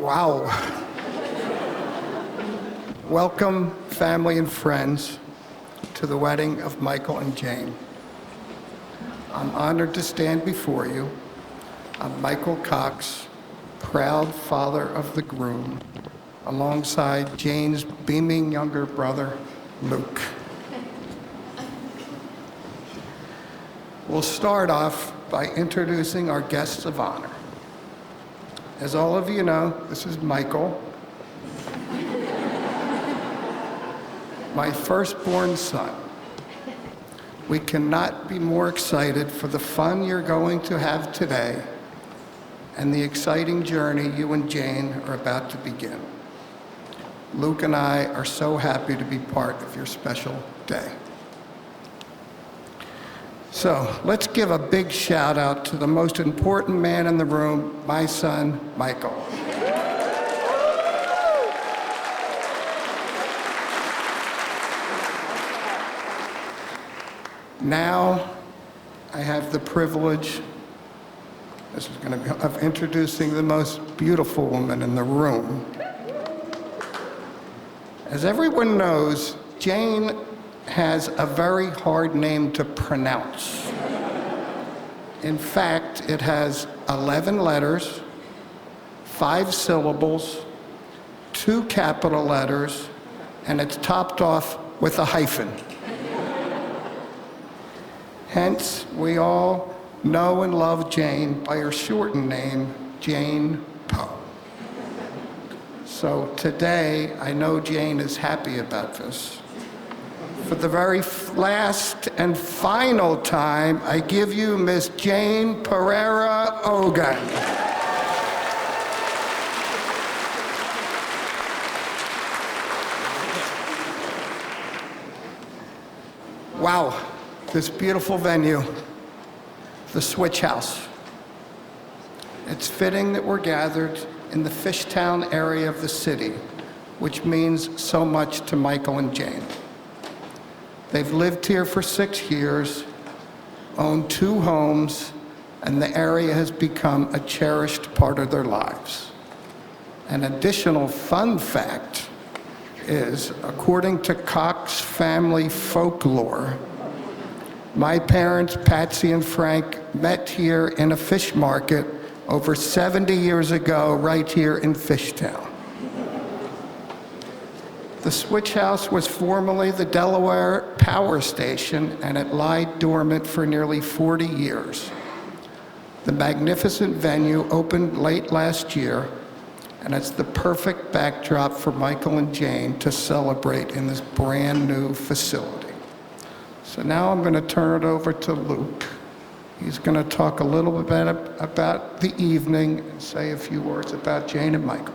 Wow. Welcome, family and friends, to the wedding of Michael and Jane. I'm honored to stand before you. I'm Michael Cox, proud father of the groom, alongside Jane's beaming younger brother, Luke. We'll start off by introducing our guests of honor. As all of you know, this is Michael, my firstborn son. We cannot be more excited for the fun you're going to have today and the exciting journey you and Jane are about to begin. Luke and I are so happy to be part of your special day. So let's give a big shout out to the most important man in the room, my son, Michael. Now, I have the privilege, of introducing the most beautiful woman in the room. As everyone knows, Jane has a very hard name to pronounce. In fact, it has 11 letters, 5 syllables, 2 capital letters, and it's topped off with a hyphen. Hence, we all know and love Jane by her shortened name, Jane Poe. So today, I know Jane is happy about this. For the very last and final time, I give you Miss Jane Pereira Ogun. Wow, this beautiful venue, the Switch House. It's fitting that we're gathered in the Fishtown area of the city, which means so much to Michael and Jane. They've lived here for 6 years, owned 2 homes, and the area has become a cherished part of their lives. An additional fun fact is, according to Cox family folklore, my parents, Patsy and Frank, met here in a fish market over 70 years ago, right here in Fishtown. The Switch House was formerly the Delaware Power Station, and it lied dormant for nearly 40 years. The magnificent venue opened late last year, and it's the perfect backdrop for Michael and Jane to celebrate in this brand new facility. So now I'm going to turn it over to Luke. He's going to talk a little bit about the evening and say a few words about Jane and Michael.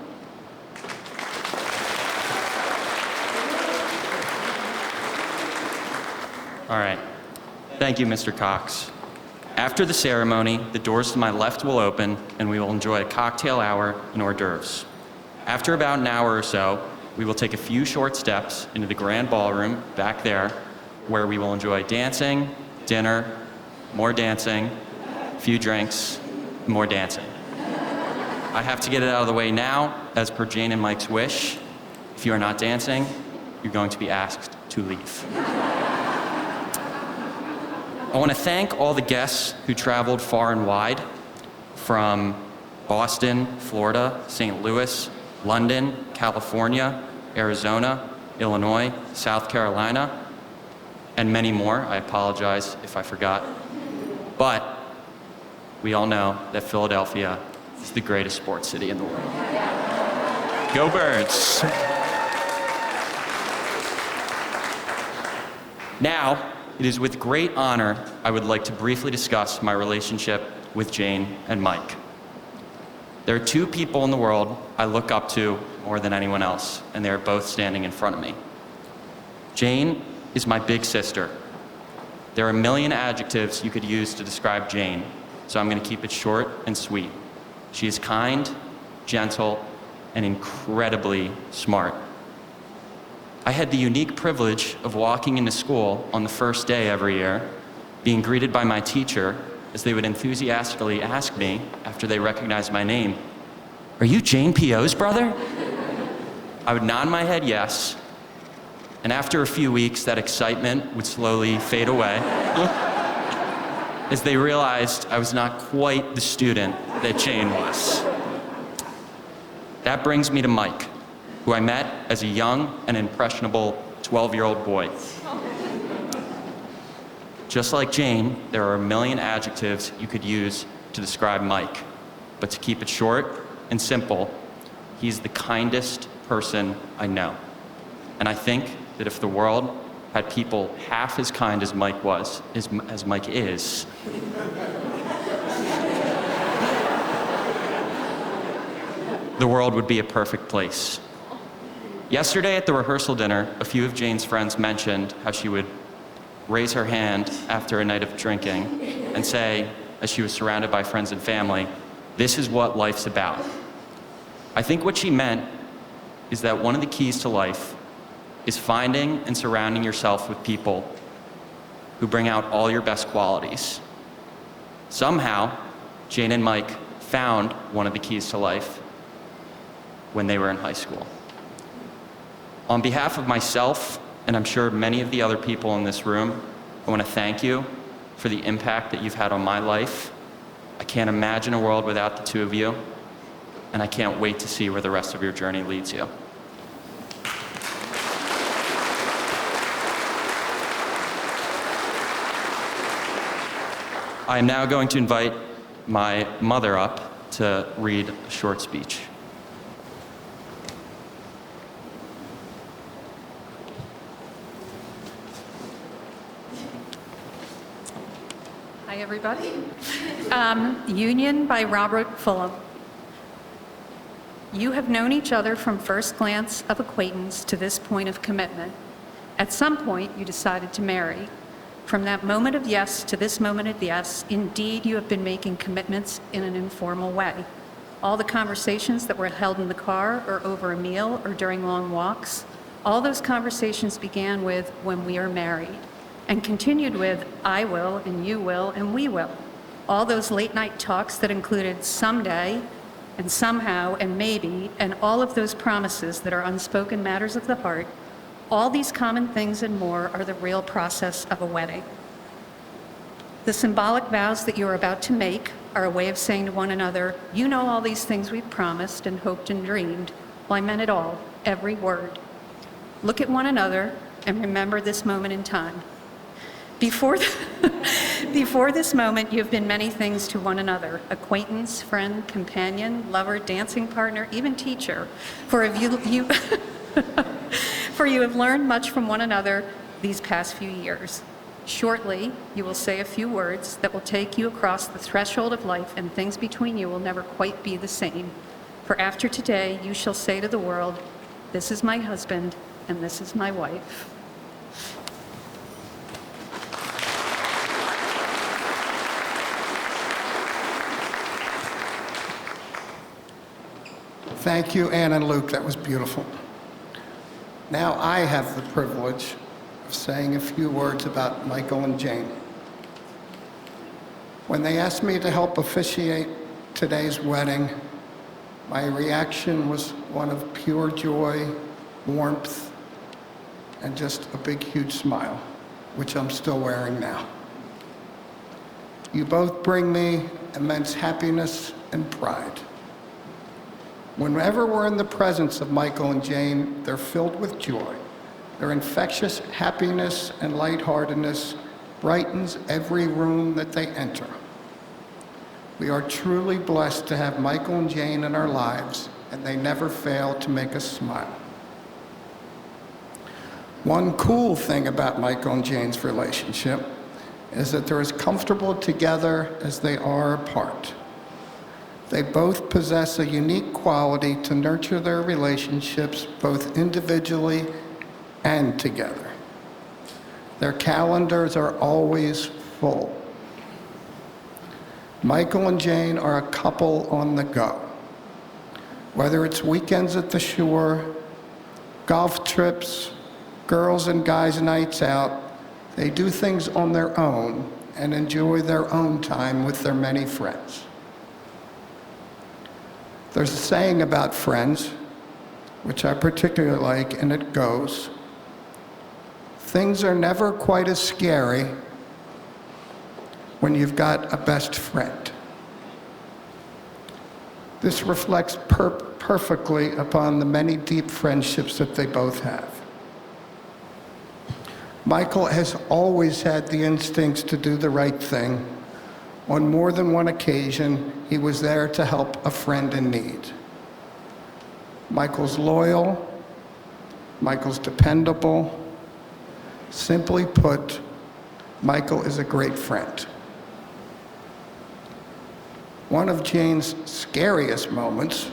All right. Thank you, Mr. Cox. After the ceremony, the doors to my left will open, and we will enjoy a cocktail hour and hors d'oeuvres. After about an hour or so, we will take a few short steps into the grand ballroom back there, where we will enjoy dancing, dinner, more dancing, a few drinks, more dancing. I have to get it out of the way now, as per Jane and Mike's wish. If you are not dancing, you're going to be asked to leave. I want to thank all the guests who traveled far and wide from Boston, Florida, St. Louis, London, California, Arizona, Illinois, South Carolina, and many more. I apologize if I forgot. But we all know that Philadelphia is the greatest sports city in the world. Go Birds! Now, it is with great honor I would like to briefly discuss my relationship with Jane and Mike. There are 2 people in the world I look up to more than anyone else, and they are both standing in front of me. Jane is my big sister. There are a million adjectives you could use to describe Jane, so I'm going to keep it short and sweet. She is kind, gentle, and incredibly smart. I had the unique privilege of walking into school on the first day every year, being greeted by my teacher as they would enthusiastically ask me, after they recognized my name, "Are you Jane P.O.'s brother?" I would nod my head yes, and after a few weeks, that excitement would slowly fade away as they realized I was not quite the student that Jane was. That brings me to Mike, who I met as a young and impressionable 12-year-old boy. Just like Jane, there are a million adjectives you could use to describe Mike, but to keep it short and simple, he's the kindest person I know. And I think that if the world had people half as kind as Mike as Mike is, the world would be a perfect place. Yesterday at the rehearsal dinner, a few of Jane's friends mentioned how she would raise her hand after a night of drinking and say, as she was surrounded by friends and family, "This is what life's about." I think what she meant is that one of the keys to life is finding and surrounding yourself with people who bring out all your best qualities. Somehow, Jane and Mike found one of the keys to life when they were in high school. On behalf of myself, and I'm sure many of the other people in this room, I want to thank you for the impact that you've had on my life. I can't imagine a world without the two of you, and I can't wait to see where the rest of your journey leads you. I am now going to invite my mother up to read a short speech. Hi, everybody. Union by Robert Fulham. You have known each other from first glance of acquaintance to this point of commitment. At some point, you decided to marry. From that moment of yes to this moment of yes, indeed, you have been making commitments in an informal way. All the conversations that were held in the car or over a meal or during long walks, all those conversations began with "when we are married," and continued with "I will," and "you will," and "we will." All those late night talks that included "someday," and "somehow," and "maybe," and all of those promises that are unspoken matters of the heart, all these common things and more are the real process of a wedding. The symbolic vows that you are about to make are a way of saying to one another, "You know all these things we've promised and hoped and dreamed." Well, I meant it all, every word. Look at one another and remember this moment in time. Before this moment, you have been many things to one another: acquaintance, friend, companion, lover, dancing partner, even teacher. For you have learned much from one another these past few years. Shortly, you will say a few words that will take you across the threshold of life, and things between you will never quite be the same. For after today, you shall say to the world, "This is my husband, and this is my wife." Thank you, Ann and Luke. That was beautiful. Now I have the privilege of saying a few words about Michael and Jane. When they asked me to help officiate today's wedding, my reaction was one of pure joy, warmth, and just a big, huge smile, which I'm still wearing now. You both bring me immense happiness and pride. Whenever we're in the presence of Michael and Jane, they're filled with joy. Their infectious happiness and lightheartedness brightens every room that they enter. We are truly blessed to have Michael and Jane in our lives, and they never fail to make us smile. One cool thing about Michael and Jane's relationship is that they're as comfortable together as they are apart. They both possess a unique quality to nurture their relationships both individually and together. Their calendars are always full. Michael and Jane are a couple on the go. Whether it's weekends at the shore, golf trips, girls and guys nights out, they do things on their own and enjoy their own time with their many friends. There's a saying about friends, which I particularly like, and it goes, things are never quite as scary when you've got a best friend. This reflects perfectly upon the many deep friendships that they both have. Michael has always had the instincts to do the right thing. On more than one occasion, he was there to help a friend in need. Michael's loyal, Michael's dependable. Simply put, Michael is a great friend. One of Jane's scariest moments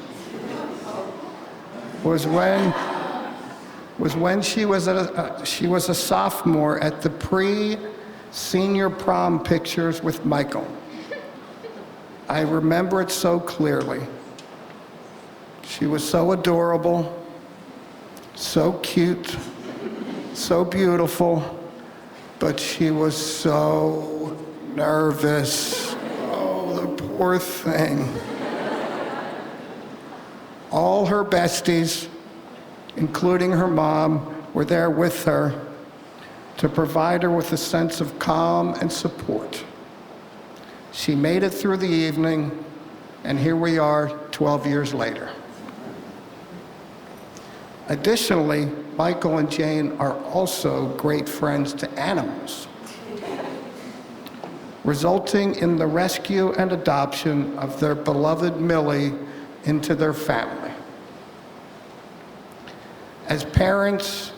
was when she was a sophomore at the pre-senior prom pictures with Michael. I remember it so clearly. She was so adorable, so cute, so beautiful, but she was so nervous. Oh, the poor thing. All her besties, including her mom, were there with her to provide her with a sense of calm and support. She made it through the evening, and here we are 12 years later. Additionally, Michael and Jane are also great friends to animals, resulting in the rescue and adoption of their beloved Millie into their family. As parents,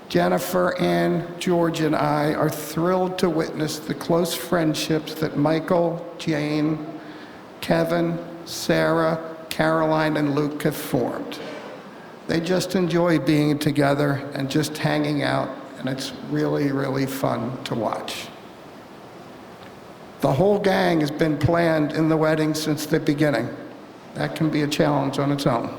Jennifer, Ann, George, and I are thrilled to witness the close friendships that Michael, Jane, Kevin, Sarah, Caroline, and Luke have formed. They just enjoy being together and just hanging out, and it's really, really fun to watch. The whole gang has been planned in the wedding since the beginning. That can be a challenge on its own.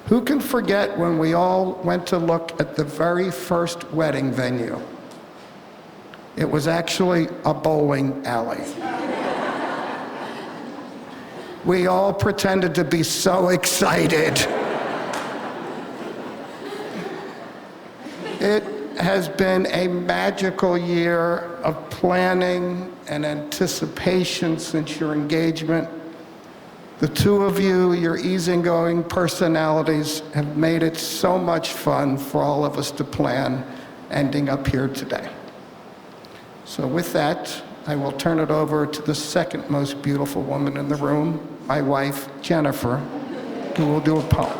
Who can forget when we all went to look at the very first wedding venue? It was actually a bowling alley. We all pretended to be so excited. It has been a magical year of planning and anticipation since your engagement. The two of you, your easygoing personalities, have made it so much fun for all of us to plan, ending up here today. So with that, I will turn it over to the second most beautiful woman in the room, my wife, Jennifer, who will do a poem.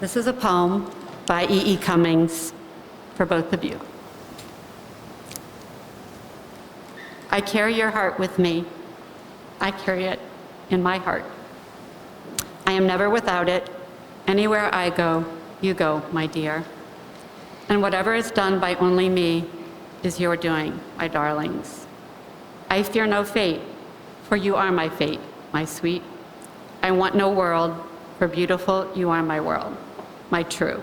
This is a poem by E.E. Cummings for both of you. I carry your heart with me. I carry it in my heart. I am never without it. Anywhere I go, you go, my dear. And whatever is done by only me is your doing, my darlings. I fear no fate, for you are my fate, my sweet. I want no world, for beautiful you are my world, my true.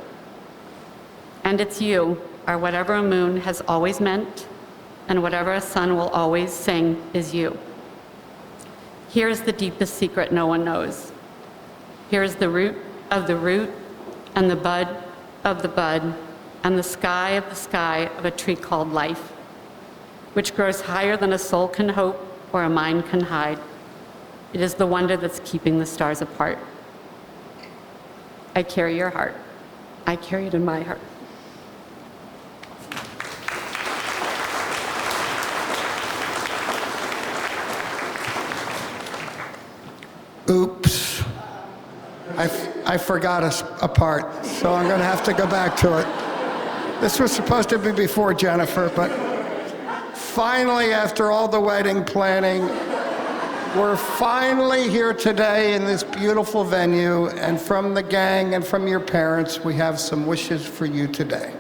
And it's you, are whatever a moon has always meant, and whatever a sun will always sing is you. Here is the deepest secret no one knows. Here is the root of the root, and the bud of the bud, and the sky of a tree called life, which grows higher than a soul can hope or a mind can hide. It is the wonder that's keeping the stars apart. I carry your heart. I carry it in my heart. Oops. I forgot a part, so I'm going to have to go back to it. This was supposed to be before Jennifer, but finally, after all the wedding planning, we're finally here today in this beautiful venue, and from the gang and from your parents, we have some wishes for you today.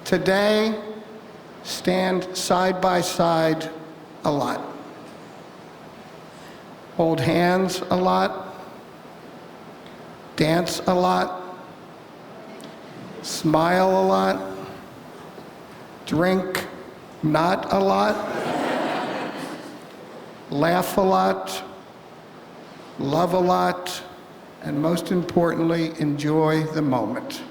Today, stand side by side a lot. Hold hands a lot. Dance a lot. smile a lot, drink not a lot, laugh a lot, love a lot, and most importantly, enjoy the moment.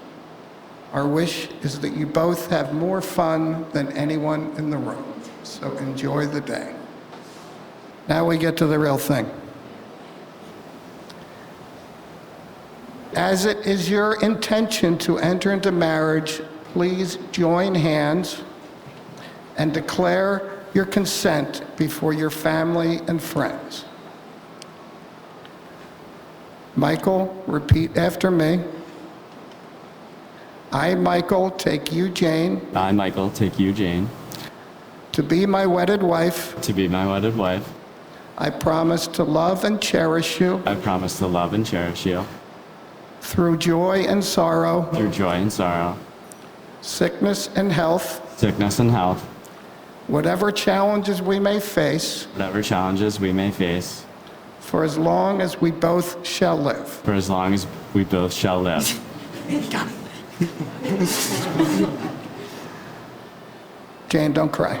Our wish is that you both have more fun than anyone in the room, so enjoy the day. Now we get to the real thing. As it is your intention to enter into marriage, please join hands and declare your consent before your family and friends. Michael, repeat after me. I, Michael, take you, Jane, I, Michael, take you, Jane, to be my wedded wife. to be my wedded wife. I promise to love and cherish you I promise to love and cherish you through joy and sorrow, through joy and sorrow, sickness and health, sickness and health, whatever challenges we may face, whatever challenges we may face, for as long as we both shall live. for as long as we both shall live. Jane, don't cry.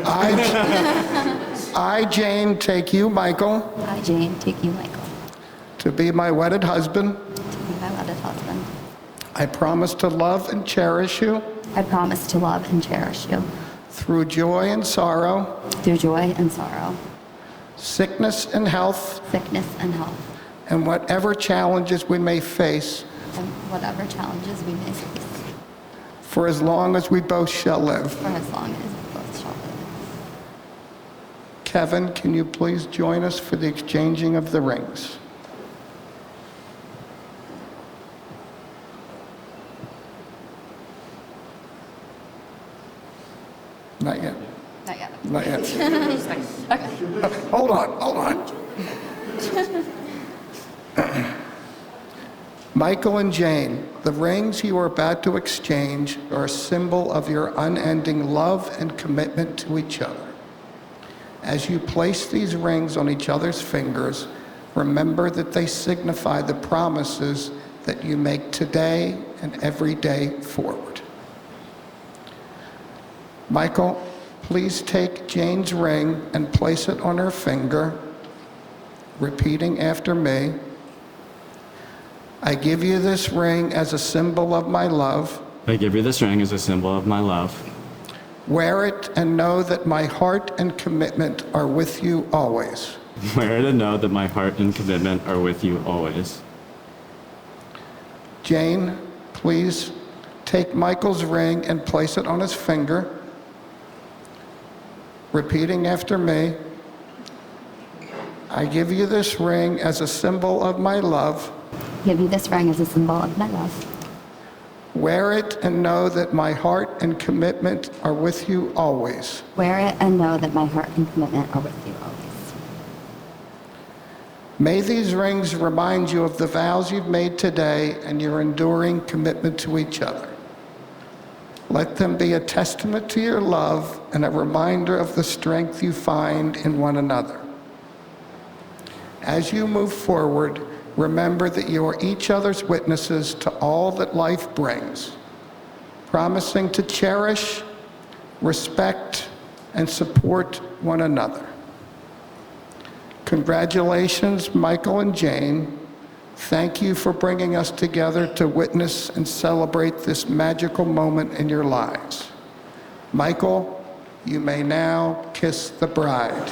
I, Jane, take you, Michael, I, Jane, take you, Michael, to be my wedded husband. to be my wedded husband. I promise to love and cherish you I promise to love and cherish you through joy and sorrow, through joy and sorrow, sickness and health, sickness and health, and whatever challenges we may face, and whatever challenges we may face, for as long as we both shall live. for as long as we both shall live. Kevin, can you please join us for the exchanging of the rings? Not yet. Not yet. Not yet. Hold on. Michael and Jane, the rings you are about to exchange are a symbol of your unending love and commitment to each other. As you place these rings on each other's fingers, remember that they signify the promises that you make today and every day forward. Michael, please take Jane's ring and place it on her finger, repeating after me. I give you this ring as a symbol of my love. I give you this ring as a symbol of my love. Wear it and know that my heart and commitment are with you always. Wear it and know that my heart and commitment are with you always. Jane, please take Michael's ring and place it on his finger, repeating after me. I give you this ring as a symbol of my love. Give you this ring as a symbol of my love. Wear it and know that my heart and commitment are with you always. Wear it and know that my heart and commitment are with you always. May these rings remind you of the vows you've made today and your enduring commitment to each other. Let them be a testament to your love and a reminder of the strength you find in one another. As you move forward, remember that you are each other's witnesses to all that life brings, promising to cherish, respect, and support one another. Congratulations, Michael and Jane. Thank you for bringing us together to witness and celebrate this magical moment in your lives. Michael, you may now kiss the bride.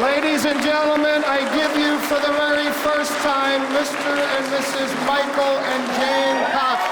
Ladies and gentlemen, I give you for the very first time Mr. and Mrs. Michael and Jane Cox.